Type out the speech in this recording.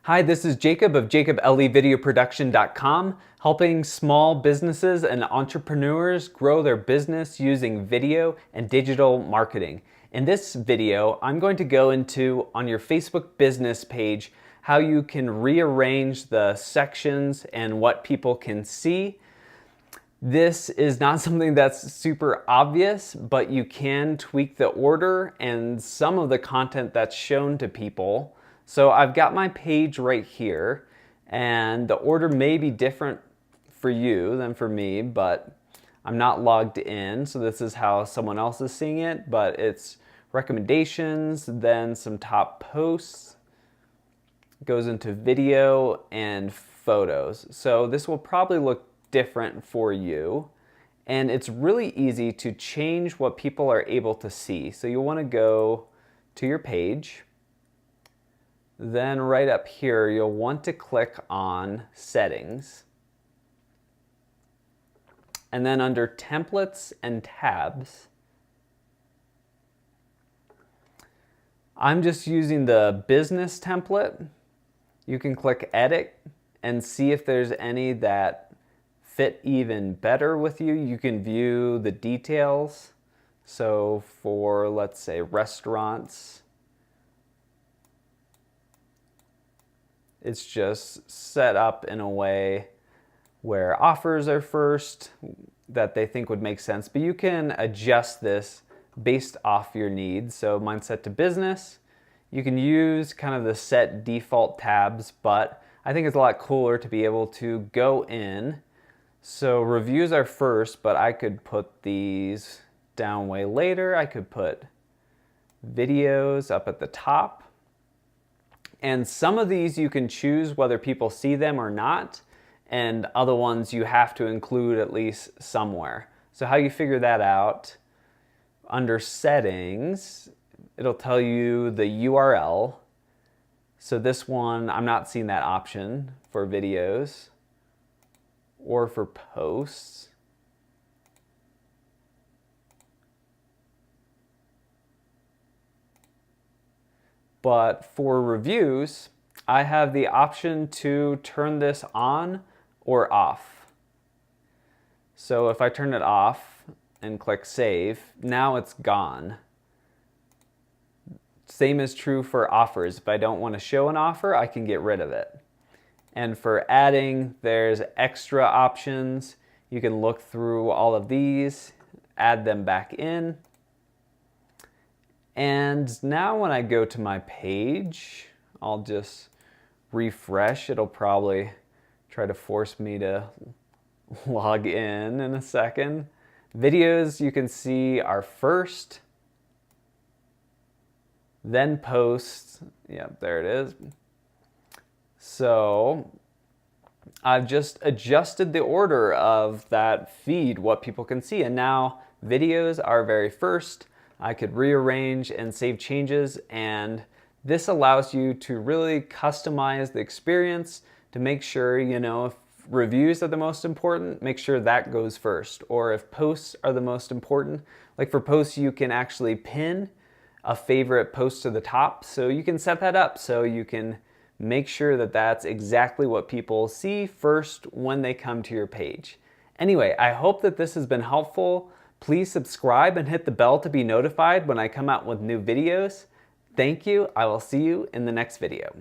Hi, this is Jacob of JacobLEVideoProduction.com, helping small businesses and entrepreneurs grow their business using video and digital marketing. In this video, I'm going to go into, on your Facebook business page, how you can rearrange the sections and what people can see. This is not something that's super obvious, but you can tweak the order and some of the content that's shown to people. So I've got my page right here, and the order may be different for you than for me, but I'm not logged in, so this is how someone else is seeing it, but it's recommendations, then some top posts, goes into video and photos. So this will probably look different for you, and it's really easy to change what people are able to see. So you'll want to go to your page. Then right up here, you'll want to click on Settings. And then under Templates and Tabs, I'm just using the business template. You can click Edit and see if there's any that fit even better with you. You can view the details. So for, let's say, restaurants, it's just set up in a way where offers are first that they think would make sense, but you can adjust this based off your needs. So mine's set to business. You can use kind of the set default tabs, but I think it's a lot cooler to be able to go in. So reviews are first, but I could put these down way later. I could put videos up at the top. And some of these you can choose whether people see them or not, and other ones you have to include at least somewhere. So how you figure that out, under settings, it'll tell you the URL. So this one, I'm not seeing that option for videos or for posts. But for reviews, I have the option to turn this on or off. So if I turn it off and click Save, now it's gone. Same is true for offers. If I don't want to show an offer, I can get rid of it. And for adding, there's extra options. You can look through all of these, add them back in. And now when I go to my page, I'll just refresh. It'll probably try to force me to log in a second. Videos, you can see, are first, then posts. Yep, there it is. So I've just adjusted the order of that feed, what people can see, and now videos are very first. I could rearrange and save changes, and this allows you to really customize the experience to make sure, if reviews are the most important, make sure that goes first. Or if posts are the most important, like for posts, you can actually pin a favorite post to the top. So you can set that up so you can make sure that that's exactly what people see first when they come to your page. Anyway, I hope that this has been helpful. Please subscribe and hit the bell to be notified when I come out with new videos. Thank you. I will see you in the next video.